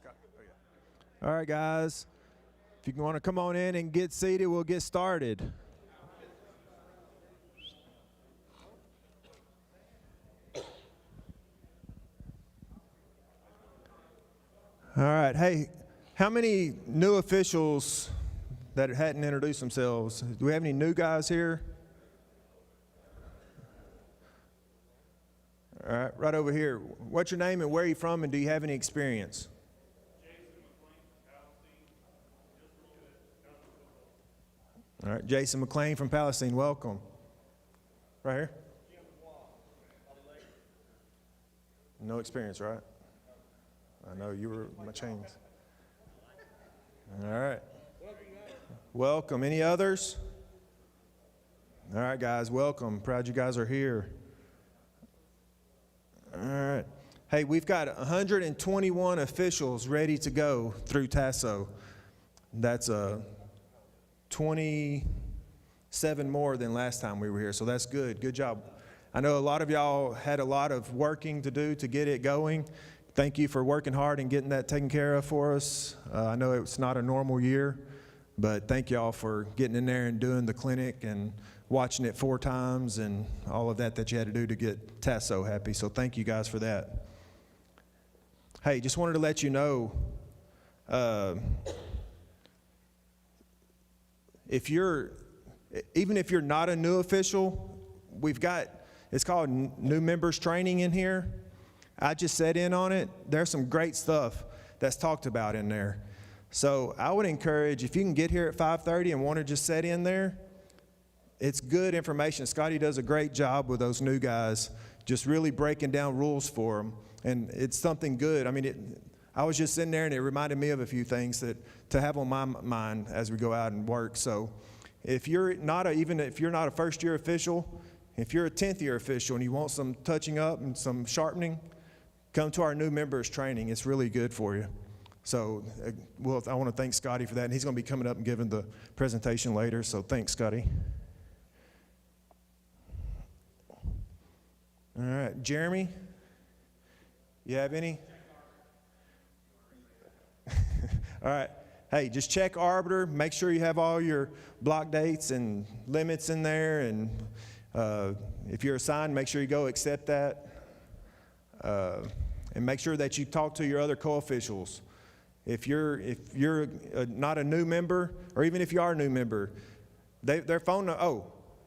Scott. Oh, yeah. All right, guys. If you want to come on in and get seated, we'll get started. All right. Hey, how many new officials that hadn't introduced themselves? Do we have any new guys here? All right, right over here. What's your name and where are you from, and do you have any experience? All right, Jason McLean from Palestine, welcome. Right here? No experience, right? I know you were my chains. All right. Welcome. Any others? All right, guys, welcome. Proud you guys are here. All right. Hey, we've got 121 officials ready to go through Tasso. That's 27 more than last time we were here, so that's good. Good job. I know a lot of y'all had a lot of working to do to get it going. Thank you for working hard and getting that taken care of for us. I know it's not a normal year, but thank y'all for getting in there and doing the clinic and watching it 4 times and all of that you had to do to get Tasso happy. So thank you guys for that. Hey, just wanted to let you know, even if you're not a new official, we've got, it's called new members training in here. I just sat in on it. There's some great stuff that's talked about in there. So I would encourage, if you can get here at 5:30 and want to just sit in there, it's good information. Scotty does a great job with those new guys, just really breaking down rules for them. And it's something good. I mean, I was just sitting there and it reminded me of a few things that to have on my mind as we go out and work. So if you're not a first-year official, if you're a 10th-year official and you want some touching up and some sharpening, come to our new members training. It's really good for you. So I want to thank Scotty for that, and he's going to be coming up and giving the presentation later, so thanks, Scotty. All right, Jeremy, you have any? All right. Hey, just check Arbiter. Make sure you have all your block dates and limits in there, and if you're assigned, make sure you go accept that. And make sure that you talk to your other co-officials. If you're not a new member, or even if you are a new member, their phone.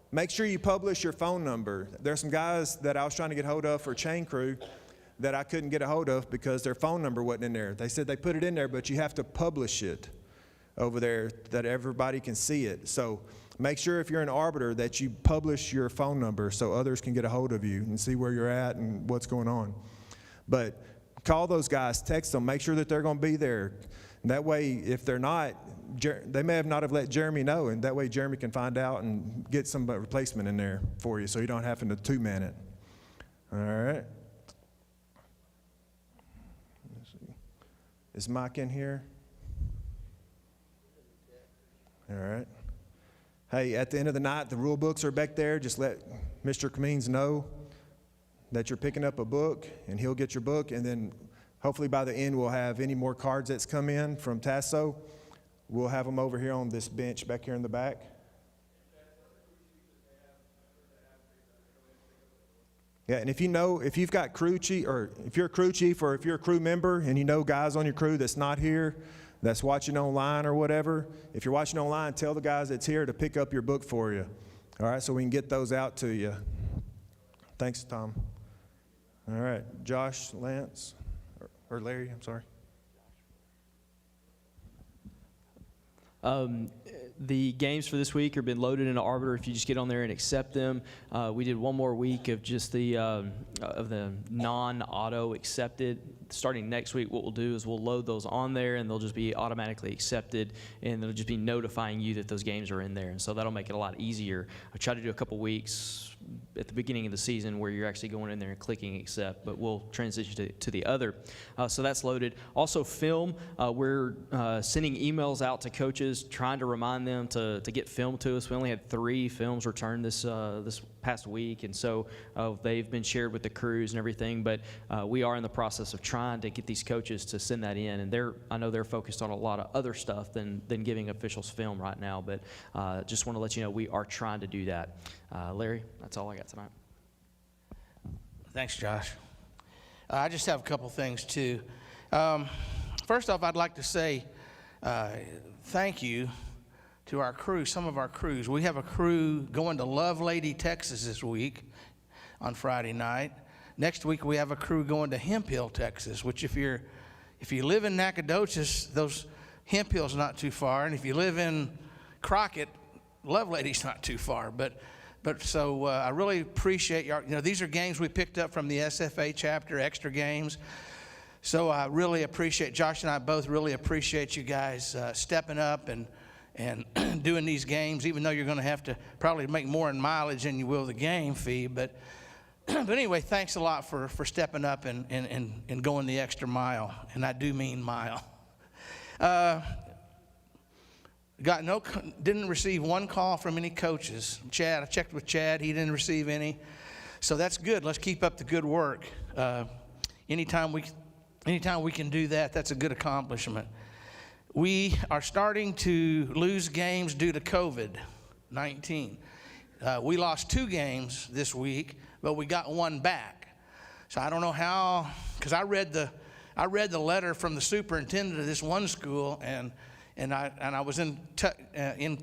Make sure you publish your phone number. There's some guys that I was trying to get hold of for chain crew that I couldn't get a hold of because their phone number wasn't in there. They said they put it in there, but you have to publish it over there that everybody can see it. So make sure if you're an arbiter that you publish your phone number so others can get a hold of you and see where you're at and what's going on. But call those guys, text them, make sure that they're going to be there. And that way, if they're not, they may have not have let Jeremy know, and that way Jeremy can find out and get some replacement in there for you so you don't have to two-man it. All right. Let's see. Is Mike in here? All right. Hey, at the end of the night, the rule books are back there. Just let Mr. Cummings know that you're picking up a book, and he'll get your book, and then hopefully by the end we'll have any more cards that's come in from Tasso. We'll have them over here on this bench back here in the back. Yeah, and if you've got crew chief, or if you're a crew chief, or if you're a crew member and you know guys on your crew that's not here, that's watching online or whatever, if you're watching online, tell the guys that's here to pick up your book for you. All right, so we can get those out to you. Thanks, Tom. All right, Josh, Lance, or Larry, I'm sorry. The games for this week have been loaded into Arbiter if you just get on there and accept them. We did one more week of just the non-auto accepted. Starting next week, what we'll do is we'll load those on there, and they'll just be automatically accepted, and they'll just be notifying you that those games are in there. And so that'll make it a lot easier. I try to do a couple weeks at the beginning of the season where you're actually going in there and clicking accept, but we'll transition to the other. So that's loaded. Also film, we're sending emails out to coaches trying to remind them to get film to us. We only had 3 films returned this past week, and so they've been shared with the crews and everything. But we are in the process of trying to get these coaches to send that in, and I know they're focused on a lot of other stuff than giving officials film right now. But just want to let you know we are trying to do that. Larry, that's all I got tonight. Thanks, Josh. I just have a couple things too. First off, I'd like to say thank you to our crew, some of our crews. We have a crew going to Lovelady, Texas this week on Friday night. Next week we have a crew going to Hemp Hill, Texas, which if you live in Nacogdoches, those Hemp Hill's not too far, and if you live in Crockett, Lovelady's not too far. But so I really appreciate your, these are games we picked up from the SFA chapter, extra games. So I really appreciate, Josh and I both really appreciate you guys stepping up and doing these games, even though you're going to have to probably make more in mileage than you will the game fee. But anyway, thanks a lot for stepping up and going the extra mile, and I do mean mile. Didn't receive one call from any coaches. Chad, I checked with Chad, he didn't receive any. So that's good. Let's keep up the good work. Anytime we can do that, that's a good accomplishment. We are starting to lose games due to COVID-19. We lost 2 games this week, but we got 1 back. So I don't know how, because I read the letter from the superintendent of this one school, and I was in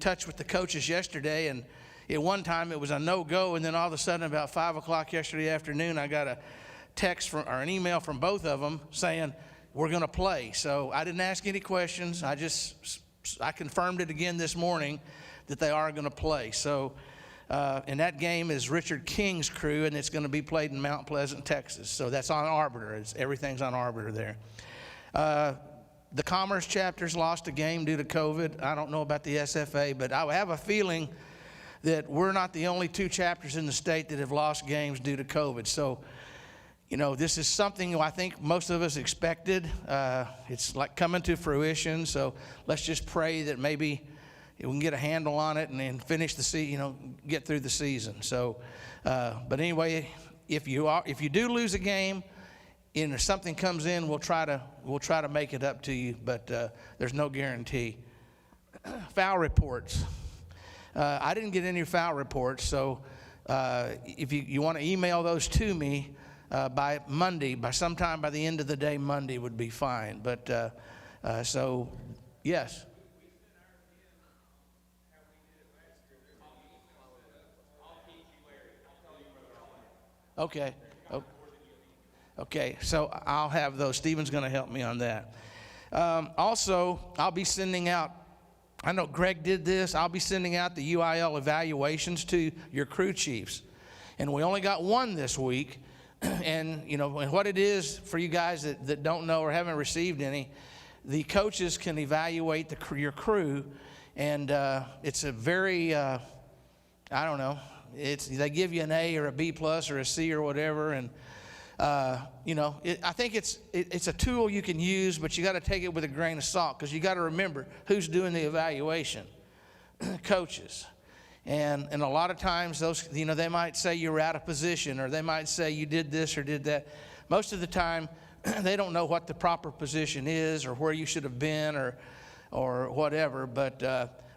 touch with the coaches yesterday, and at one time it was a no-go, and then all of a sudden about 5 o'clock yesterday afternoon, I got a text or an email from both of them saying, we're going to play. So I didn't ask any questions. I confirmed it again this morning that they are going to play. So, and that game is Richard King's crew, and it's going to be played in Mount Pleasant, Texas. So that's on Arbiter. Everything's on Arbiter there. The Commerce chapters lost a game due to COVID. I don't know about the SFA, but I have a feeling that we're not the only 2 chapters in the state that have lost games due to COVID. So, this is something I think most of us expected. It's like coming to fruition. So let's just pray that maybe we can get a handle on it and then finish the season, get through the season. So, but anyway, if you do lose a game, and if something comes in, we'll try to make it up to you, but there's no guarantee. Foul reports. I didn't get any foul reports, so if you want to email those to me by Monday, sometime by the end of the day, Monday would be fine. But so, yes. Okay. Okay, so I'll have those. Stephen's going to help me on that. Also, I'll be sending out, I know Greg did this, I'll be sending out the UIL evaluations to your crew chiefs. And we only got 1 this week. And, and what it is for you guys that don't know or haven't received any, the coaches can evaluate your crew. And it's a very, I don't know, they give you an A or a B plus or a C or whatever. And I think it's a tool you can use, but you got to take it with a grain of salt, because you got to remember who's doing the evaluation. Coaches. And a lot of times those, they might say you're out of position, or they might say you did this or did that. Most of the time, they don't know what the proper position is or where you should have been or whatever. But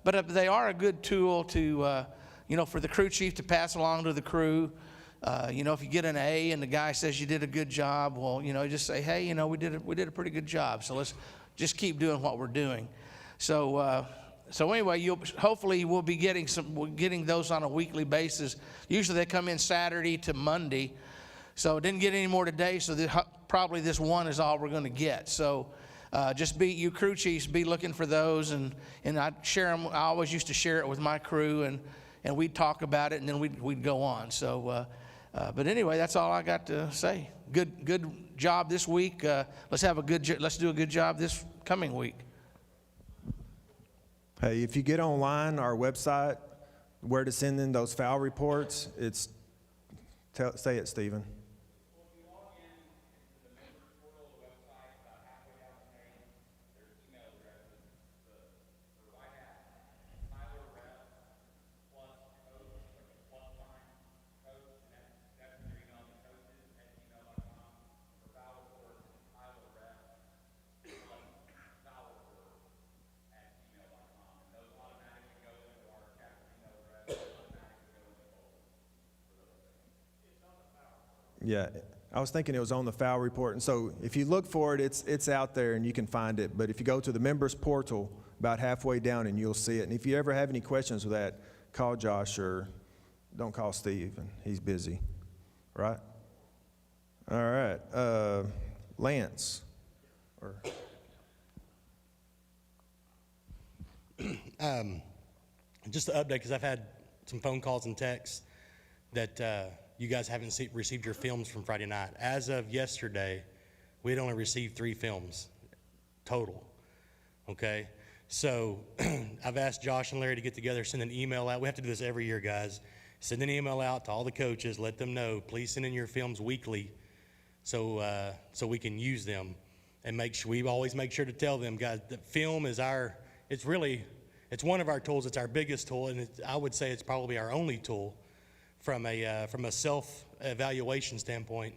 they are a good tool to, for the crew chief to pass along to the crew. If you get an A and the guy says you did a good job, well, just say, hey, we did a pretty good job. So let's just keep doing what we're doing. So anyway, hopefully we'll be getting those on a weekly basis. Usually they come in Saturday to Monday. So didn't get any more today. So probably this 1 is all we're going to get. So you crew chiefs, be looking for those, and I share them. I always used to share it with my crew, and we'd talk about it, and then we'd go on. So. But anyway, that's all I got to say. Good job this week. Let's do a good job this coming week. Hey, if you get online, our website, where to send in those foul reports, say it, Stephen. Yeah, I was thinking it was on the foul report, and so if you look for it, it's out there and you can find it. But if you go to the members portal, about halfway down, and you'll see it. And if you ever have any questions with that, call Josh or don't call Steve, and he's busy, right? All right, Lance. Or Just to update, because I've had some phone calls and texts that you guys haven't received your films from Friday night. As of yesterday, we had only received 3 films total, okay? So I've asked Josh and Larry to get together, send an email out. We have to do this every year, guys. Send an email out to all the coaches, let them know, please send in your films weekly so we can use them. And we always make sure to tell them, guys, that film is it's one of our tools. It's our biggest tool, and I would say it's probably our only tool from a self-evaluation standpoint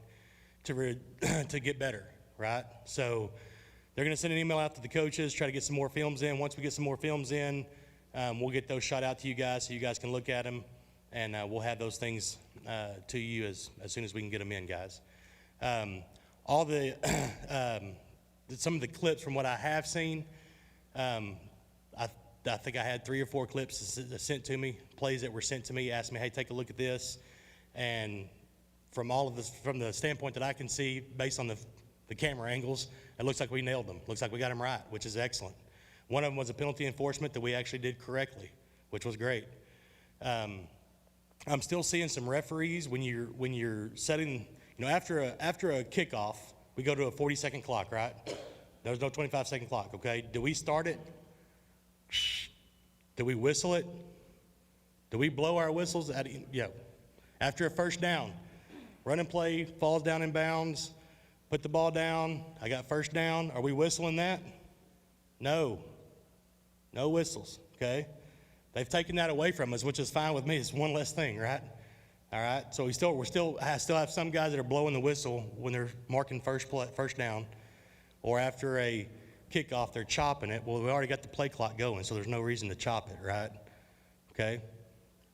to get better, right? So they're going to send an email out to the coaches, try to get some more films in. Once we get some more films in, we'll get those shot out to you guys so you guys can look at them, and we'll have those things to you as soon as we can get them in, guys. All the some of the clips from what I have seen, I think I had 3 or 4 clips sent to me, plays that were sent to me, asked me, hey, take a look at this. And from all of this, from the standpoint that I can see, based on the camera angles, it looks like we nailed them. Looks like we got them right, which is excellent. One of them was a penalty enforcement that we actually did correctly, which was great. I'm still seeing some referees when you're setting, after a kickoff, we go to a 40-second clock, right? There's no 25-second clock, okay? Do we start it? Do we whistle it? Do we blow our whistles? Yeah. After a first down, run and play, falls down in bounds, put the ball down, I got first down. Are we whistling that? No. No whistles, okay? They've taken that away from us, which is fine with me. It's one less thing, right? All right. So I still have some guys that are blowing the whistle when they're marking first down, or after a kickoff, they're chopping it. Well, we already got the play clock going, so there's no reason to chop it, right? Okay?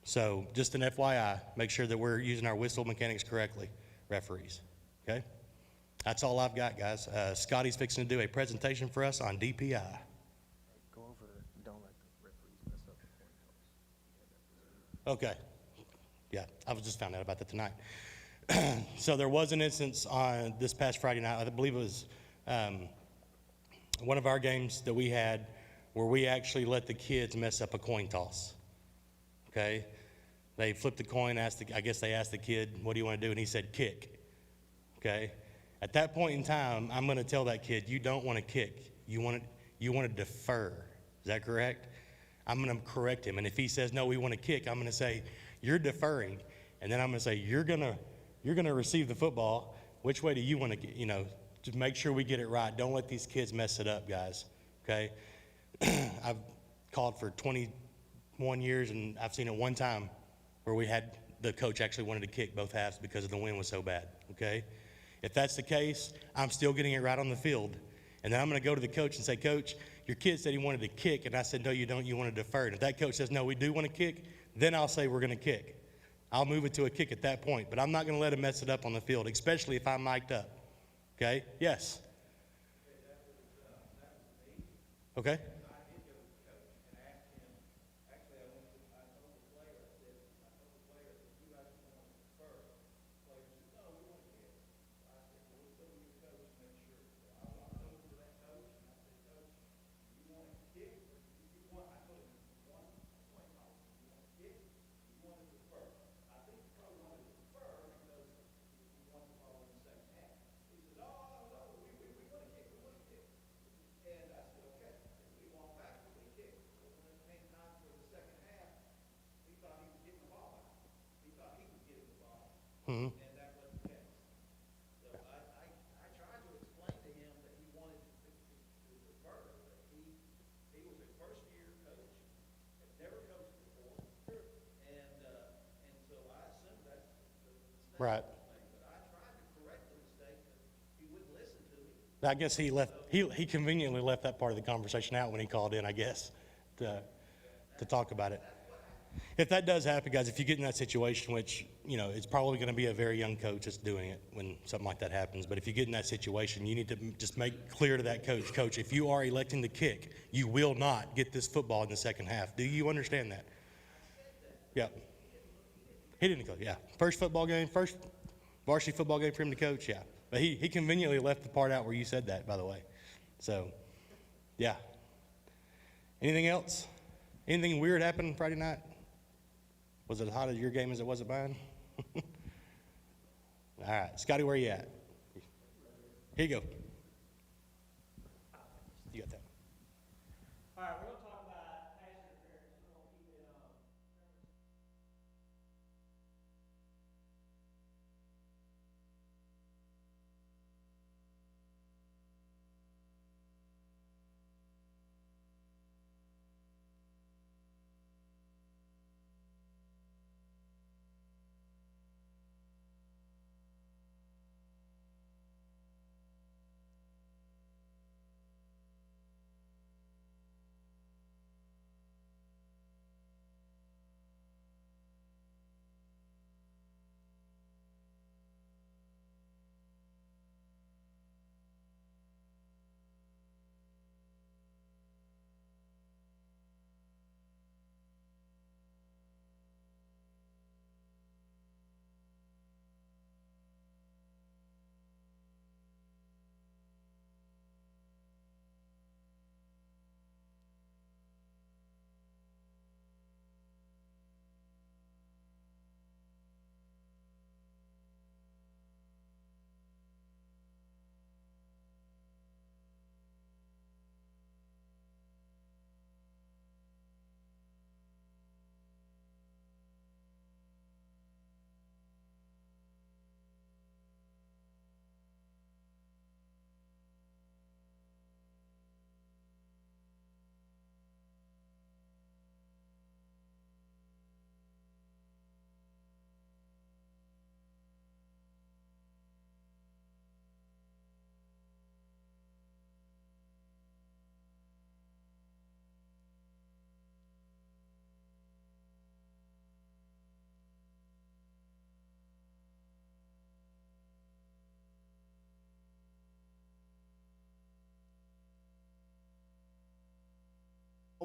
So just an FYI, make sure that we're using our whistle mechanics correctly, referees, okay? That's all I've got, guys. Scotty's fixing to do a presentation for us on DPI. go over, don't let the referees mess up the point toss. Okay. Yeah, I was just found out about that tonight. So there was an instance on this past Friday night, I believe it was one of our games that we had where we actually let the kids mess up a coin toss, okay? They flipped the coin, I guess they asked the kid, what do you want to do? And he said, kick, okay? At that point in time, I'm going to tell that kid, you don't want to kick. You want to defer. Is that correct? I'm going to correct him. And if he says, no, we want to kick, I'm going to say, you're deferring. And then I'm going to say, you're going to receive the football. Which way do you want to, to make sure we get it right. Don't let these kids mess it up, guys, okay? I've called for 21 years, and I've seen it one time where we had the coach actually wanted to kick both halves because the wind was so bad, okay? If that's the case, I'm still getting it right on the field. And then I'm going to go to the coach and say, Coach, your kid said he wanted to kick, and I said, no, you don't, you want to defer. And if that coach says, no, we do want to kick, then I'll say we're going to kick. I'll move it to a kick at that point, but I'm not going to let him mess it up on the field, especially if I'm mic'd up. Okay? Yes. Okay. Mm-hmm. And that wasn't the case. So I tried to explain to him that he wanted to defer, but he was a first-year coach, had never coached before, and so I assumed that's the mistake. Right. But I tried to correct the mistake, but he wouldn't listen to me. I guess he conveniently left that part of the conversation out when he called in, I guess, to talk about it. If that does happen, guys, if you get in that situation, which, you know, it's probably going to be a very young coach that's doing it when something like that happens, but if you get in that situation, you need to just make clear to that coach, if you are electing to kick, you will not get this football in the second half. Do you understand that? Yeah. He didn't coach, yeah. First varsity football game for him to coach, yeah. But he conveniently left the part out where you said that, by the way. So, yeah. Anything else? Anything weird happened Friday night? Was it as hot as your game as it was at mine? All right, Scotty, where you at? Here you go. You got that. All right, we're going to talk about pass interference. We're going to keep it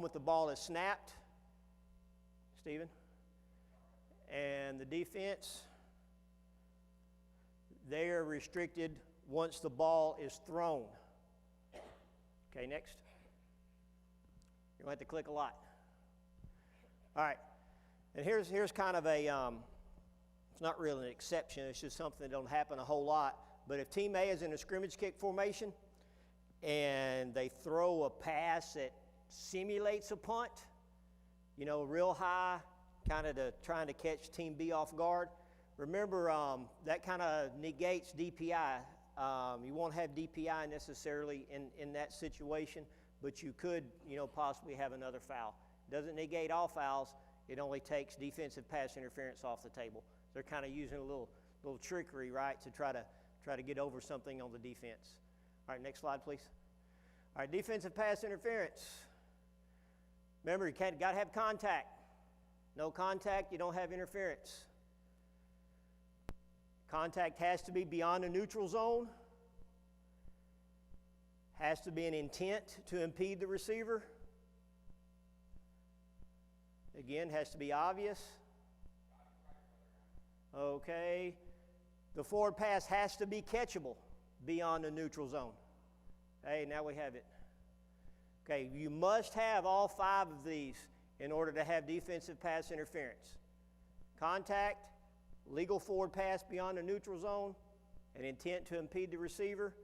moment the ball is snapped, Stephen, and the defense, they are restricted once the ball is thrown. Okay, next. You're going to have to click a lot. All right, and here's kind of a, it's not really an exception, it's just something that don't happen a whole lot, but if Team A is in a scrimmage kick formation and they throw a pass that simulates a punt, you know, real high, kind of trying to catch Team B off guard. Remember, that kind of negates DPI. You won't have DPI necessarily in that situation, but you could, you know, possibly have another foul. It doesn't negate all fouls. It only takes defensive pass interference off the table. They're kind of using a little trickery, right, to try to get over something on the defense. All right, next slide, please. All right, defensive pass interference. Remember, you got to have contact. No contact, you don't have interference. Contact has to be beyond the neutral zone. Has to be an intent to impede the receiver. Again, has to be obvious. Okay. The forward pass has to be catchable beyond the neutral zone. Hey, now we have it. Okay, you must have all 5 of these in order to have defensive pass interference. Contact, legal forward pass beyond the neutral zone, an intent to impede the receiver.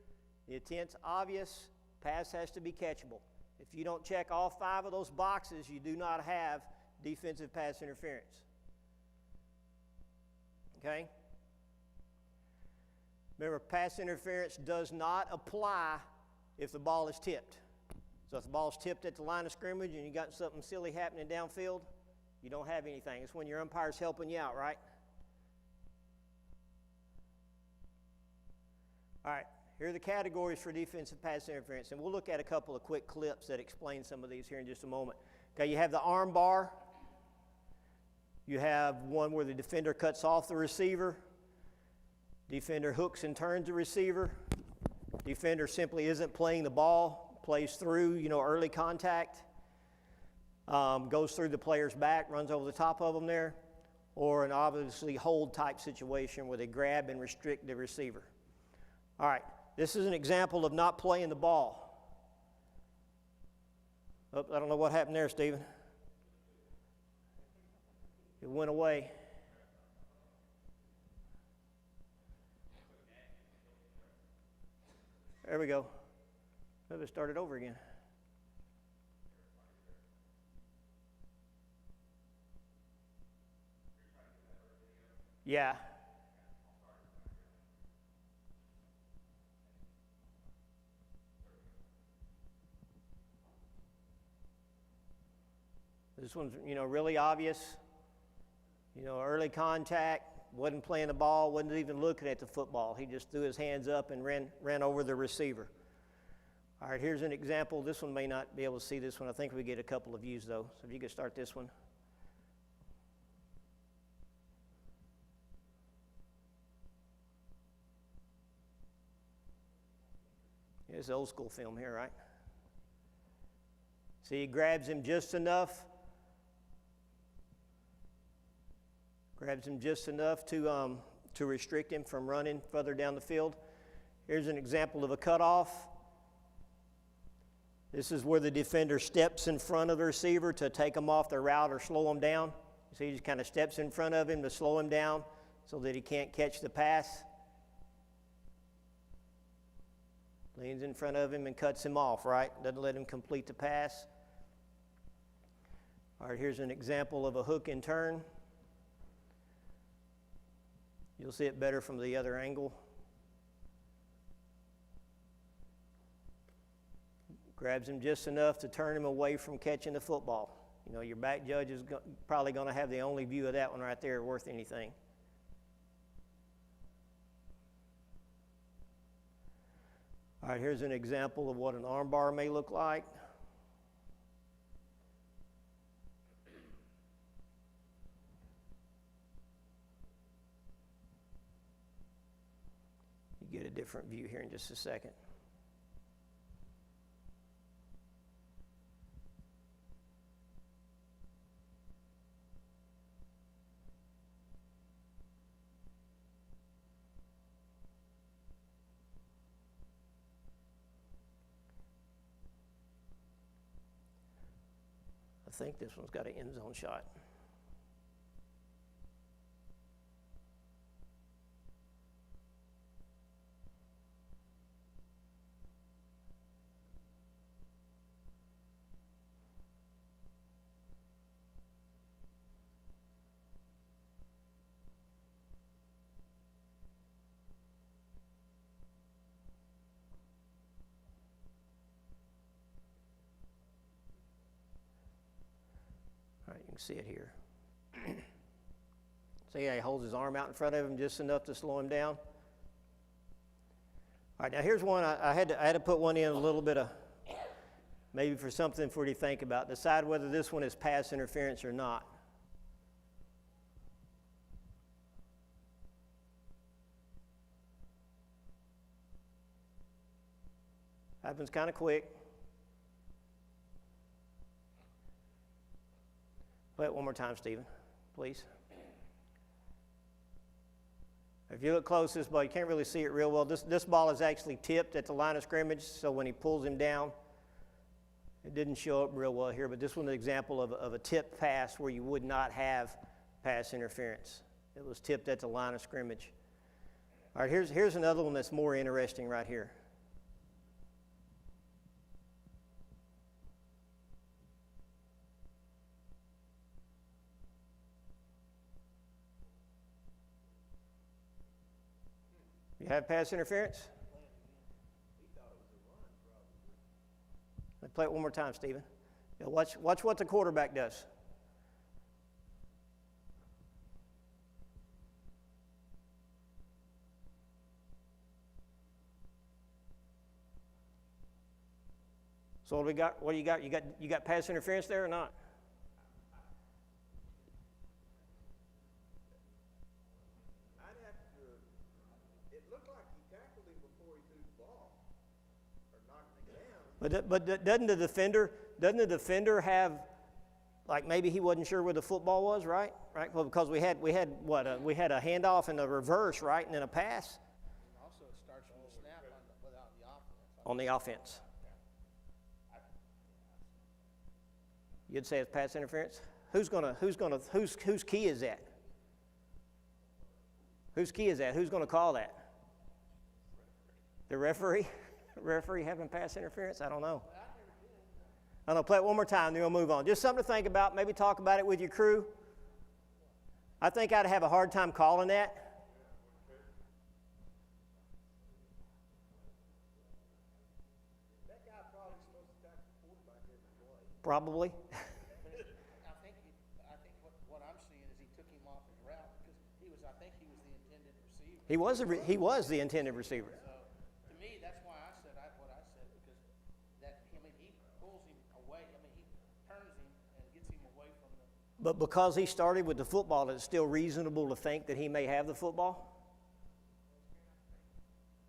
The intent's obvious, pass has to be catchable. If you don't check all 5 of those boxes, you do not have defensive pass interference. Okay? Remember, pass interference does not apply if the ball is tipped. So if the ball's tipped at the line of scrimmage and you got something silly happening downfield, you don't have anything. It's when your umpire's helping you out, right? All right, here are the categories for defensive pass interference, and we'll look at a couple of quick clips that explain some of these here in just a moment. Okay, you have the arm bar. You have one where the defender cuts off the receiver. Defender hooks and turns the receiver. Defender simply isn't playing the ball, plays through, early contact, goes through the player's back, runs over the top of them there, or an obviously hold type situation where they grab and restrict the receiver. All right, this is an example of not playing the ball. Oh, I don't know what happened there, Stephen. It went away. There we go. Maybe it started over again. Yeah. This one's, really obvious. Early contact, wasn't playing the ball, wasn't even looking at the football. He just threw his hands up and ran over the receiver. All right, here's an example. This one may not be able to see this one. I think we get a couple of views, though. So if you could start this one. It's old school film here, right? See, he grabs him just enough. Grabs him just enough to restrict him from running further down the field. Here's an example of a cutoff. This is where the defender steps in front of the receiver to take him off their route or slow him down. So he just kind of steps in front of him to slow him down so that he can't catch the pass. Leans in front of him and cuts him off, right? Doesn't let him complete the pass. All right, here's an example of a hook and turn. You'll see it better from the other angle. Grabs him just enough to turn him away from catching the football. Your back judge is probably going to have the only view of that one right there worth anything. All right, here's an example of what an arm bar may look like. You get a different view here in just a second. I think this one's got an end zone shot. All right, you can see it here. See how he holds his arm out in front of him just enough to slow him down? All right, now here's one. I had to put one in a little bit of, maybe for something for you to think about. Decide whether this one is pass interference or not. Happens kind of quick. Play it one more time, Stephen, please. If you look close, this ball, you can't really see it real well. This ball is actually tipped at the line of scrimmage, so when he pulls him down, it didn't show up real well here, but this one's an example of a tipped pass where you would not have pass interference. It was tipped at the line of scrimmage. All right, here's another one that's more interesting right here. You have pass interference? Let's play it one more time, Stephen. Now watch what the quarterback does. So what do we got? What do you got? You got pass interference there or not? But doesn't the defender have, like maybe he wasn't sure where the football was, right? Right? Well, because we had what? We had a handoff and a reverse, right, and then a pass. Also, it starts from the snap without the offense. On the offense. You'd say it's pass interference? Whose key is that? Whose key is that? Who's gonna call that? The referee? Referee having pass interference? I don't know. I don't know. Play it one more time, then we'll move on. Just something to think about. Maybe talk about it with your crew. I think I'd have a hard time calling that. That guy probably supposed to tackle the quarterback every play. Probably. I think what I'm seeing is he took him off his route because I think he was the intended receiver. He was the intended receiver. So to me, that's why I said what I said because he pulls him away. He turns him and gets him away from the. But because he started with the football, it's still reasonable to think that he may have the football?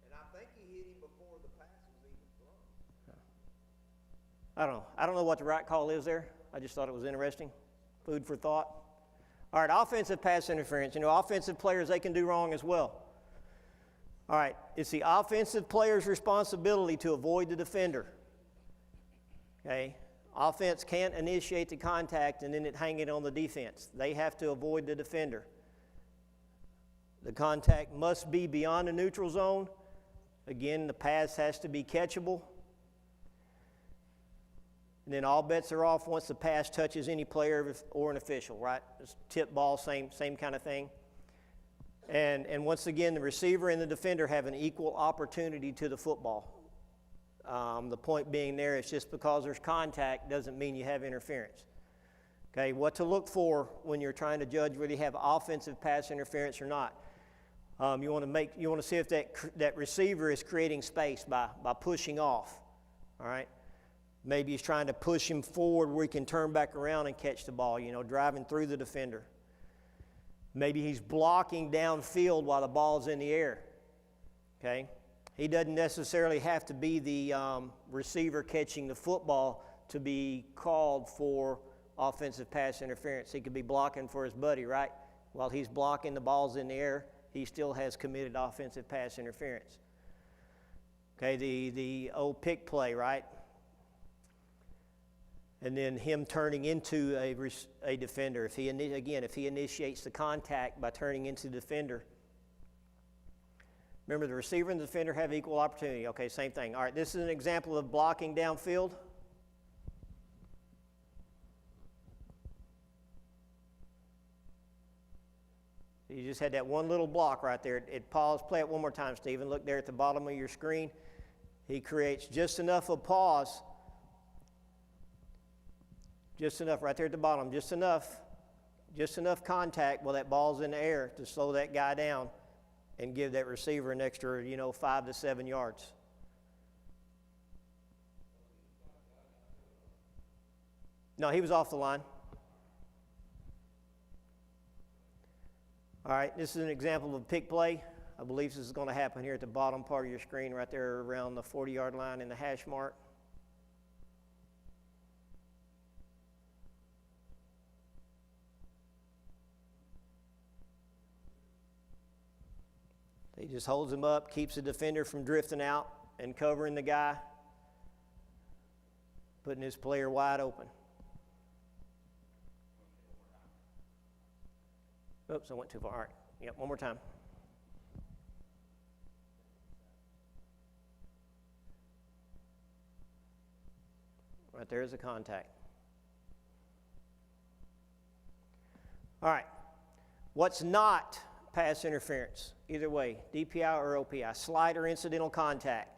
And I think he hit him before the pass was even thrown. I don't know. I don't know what the right call is there. I just thought it was interesting. Food for thought. All right, offensive pass interference. Offensive players, they can do wrong as well. All right, it's the offensive player's responsibility to avoid the defender. Okay? Offense can't initiate the contact and then hang it on the defense. They have to avoid the defender. The contact must be beyond the neutral zone. Again, the pass has to be catchable. And then all bets are off once the pass touches any player or an official, right? It's tip ball, same kind of thing. And once again, the receiver and the defender have an equal opportunity to the football. The point being there is just because there's contact doesn't mean you have interference. Okay, what to look for when you're trying to judge whether you have offensive pass interference or not. You want to see if that receiver is creating space by pushing off. All right. Maybe he's trying to push him forward where he can turn back around and catch the ball, driving through the defender. Maybe he's blocking downfield while the ball's in the air. Okay? He doesn't necessarily have to be the receiver catching the football to be called for offensive pass interference. He could be blocking for his buddy, right? While he's blocking, the ball's in the air, he still has committed offensive pass interference. Okay, the old pick play, right? And then him turning into a defender. If he initiates the contact by turning into the defender. Remember, the receiver and the defender have equal opportunity. Okay, same thing. All right, this is an example of blocking downfield. You just had that one little block right there. Pause. Play it one more time, Stephen. Look there at the bottom of your screen. He creates just enough of pause. Just enough right there at the bottom. Just enough contact while that ball's in the air to slow that guy down and give that receiver an extra, 5 to 7 yards. No, he was off the line. All right, this is an example of a pick play. I believe this is going to happen here at the bottom part of your screen right there around the 40-yard line in the hash mark. He just holds him up, keeps the defender from drifting out and covering the guy, putting his player wide open. Oops, I went too far. All right. Yep, one more time. Right there is a contact. All right. What's not pass interference? Either way, DPI or OPI. Slight or incidental contact.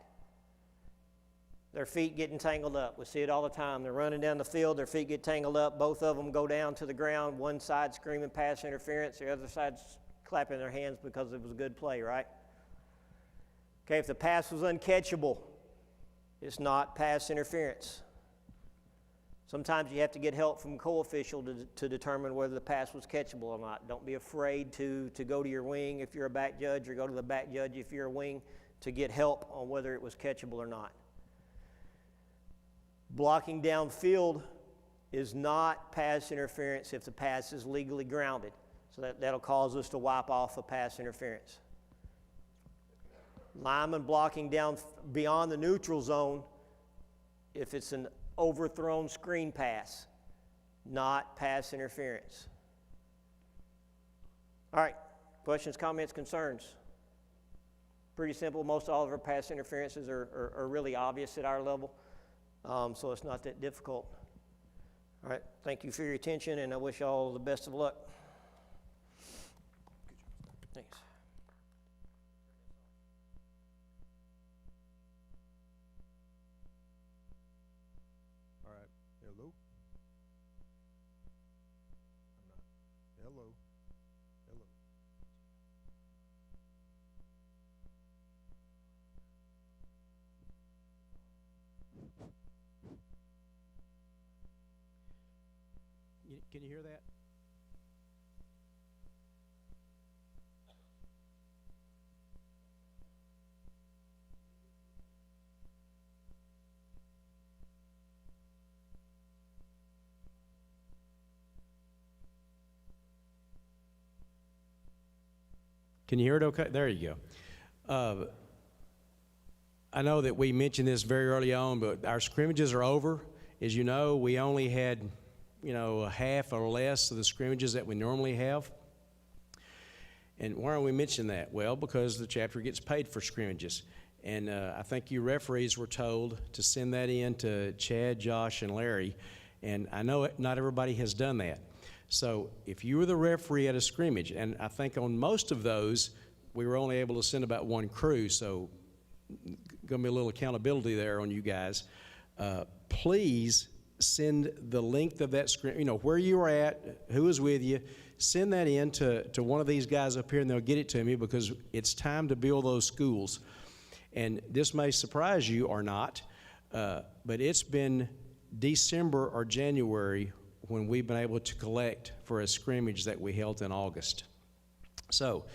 Their feet getting tangled up. We see it all the time. They're running down the field, their feet get tangled up, both of them go down to the ground, one side screaming pass interference, the other side's clapping their hands because it was a good play, right? Okay, if the pass was uncatchable, it's not pass interference. Sometimes you have to get help from co-official to determine whether the pass was catchable or not. Don't be afraid to go to your wing if you're a back judge, or go to the back judge if you're a wing to get help on whether it was catchable or not. Blocking downfield is not pass interference if the pass is legally grounded. So that'll cause us to wipe off a pass interference. Lineman blocking down beyond the neutral zone if it's an overthrown screen pass, not pass interference. All right, questions, comments, concerns? Pretty simple. Most all of our pass interferences are really obvious at our level, so it's not that difficult. All right, thank you for your attention, and I wish you all the best of luck. Thanks. All right. Hello? I'm not. Hello? Hello? Can you hear that? Can you hear it okay? There you go. I know that we mentioned this very early on, but our scrimmages are over. As you know, we only had, a half or less of the scrimmages that we normally have. And why are we mentioning that? Well, because the chapter gets paid for scrimmages. And I think you referees were told to send that in to Chad, Josh, and Larry. And I know not everybody has done that. So if you were the referee at a scrimmage, and I think on most of those, we were only able to send about one crew, so going to be a little accountability there on you guys. Please send the length of that scrimmage, where you were at, who was with you, send that in to one of these guys up here, and they'll get it to me, because it's time to build those schools. And this may surprise you or not, but it's been December or January when we've been able to collect for a scrimmage that we held in August. So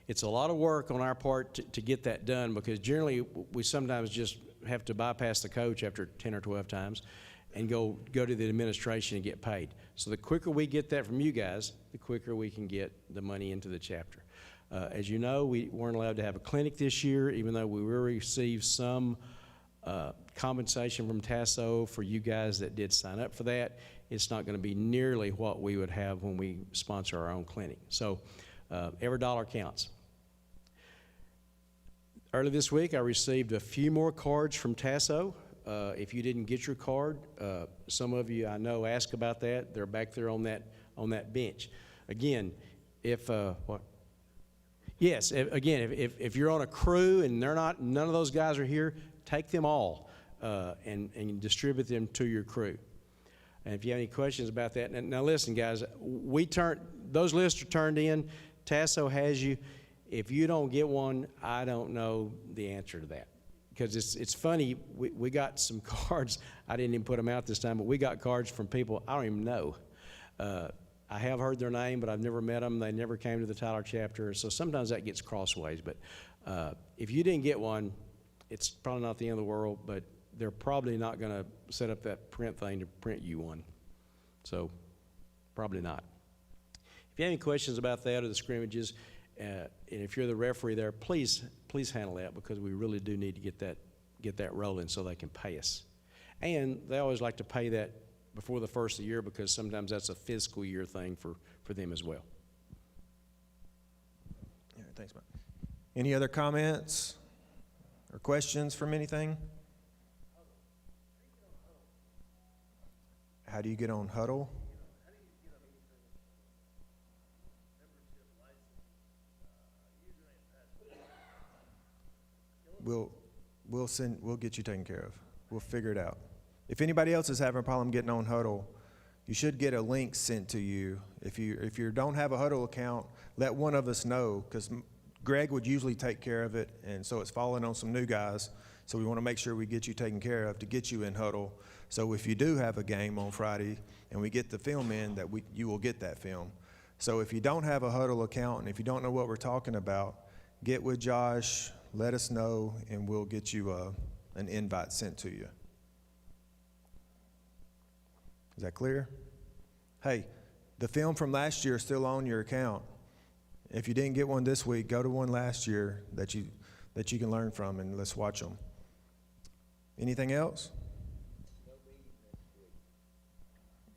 it's a lot of work on our part to get that done, because generally we sometimes just have to bypass the coach after 10 or 12 times and go to the administration and get paid. So the quicker we get that from you guys, the quicker we can get the money into the chapter. As you know, we weren't allowed to have a clinic this year, even though we will receive some compensation from TASO for you guys that did sign up for that. It's not going to be nearly what we would have when we sponsor our own clinic. So every dollar counts. Early this week, I received a few more cards from TASO. If you didn't get your card, some of you I know ask about that. They're back there on that bench. Again, if you're on a crew and none of those guys are here, take them all and distribute them to your crew. And if you have any questions about that, now listen, guys, those lists are turned in. TASO has you. If you don't get one, I don't know the answer to that. Because it's funny, we got some cards. I didn't even put them out this time, but we got cards from people I don't even know. I have heard their name, but I've never met them. They never came to the Tyler chapter, so sometimes that gets crossways. But if you didn't get one, it's probably not the end of the world, but they're probably not going to set up that print thing to print you one. So probably not. If you have any questions about that or the scrimmages, and if you're the referee there, please handle that, because we really do need to get that rolling so they can pay us. And they always like to pay that before the first of the year, because sometimes that's a fiscal year thing for them as well. Yeah, thanks, Mike. Any other comments or questions from anything? How do you get on Huddle? We'll get you taken care of. We'll figure it out. If anybody else is having a problem getting on Huddle, you should get a link sent to you. If you don't have a Huddle account, let one of us know, because Greg would usually take care of it, and so it's falling on some new guys. So we want to make sure we get you taken care of to get you in Huddle. So if you do have a game on Friday and we get the film in, you will get that film. So if you don't have a Huddle account and if you don't know what we're talking about, get with Josh, let us know, and we'll get you an invite sent to you. Is that clear? Hey, the film from last year is still on your account. If you didn't get one this week, go to one last year that you can learn from, and let's watch them. Anything else?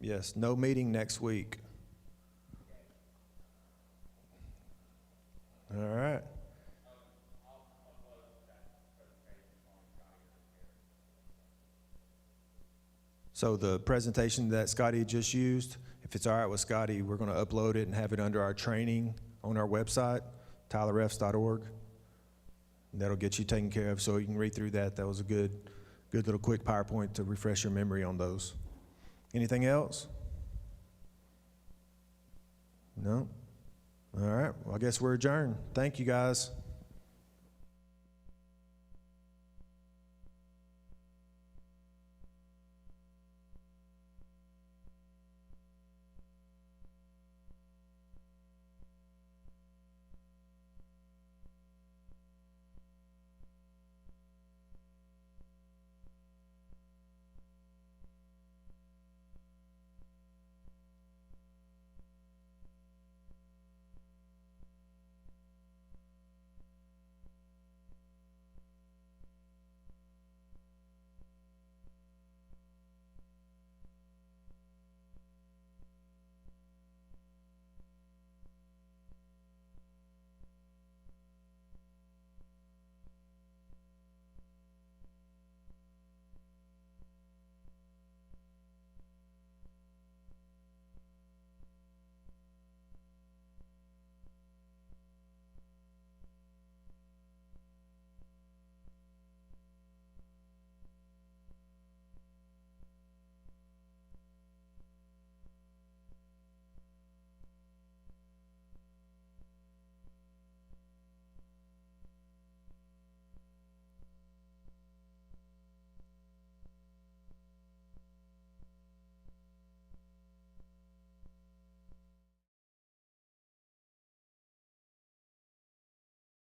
Yes, no meeting next week. All right. So the presentation that Scotty just used, if it's all right with Scotty, we're going to upload it and have it under our training on our website, tylerfs.org. That'll get you taken care of, so you can read through that. That was a good little quick PowerPoint to refresh your memory on those. Anything else? No? All right. Well, I guess we're adjourned. Thank you, guys.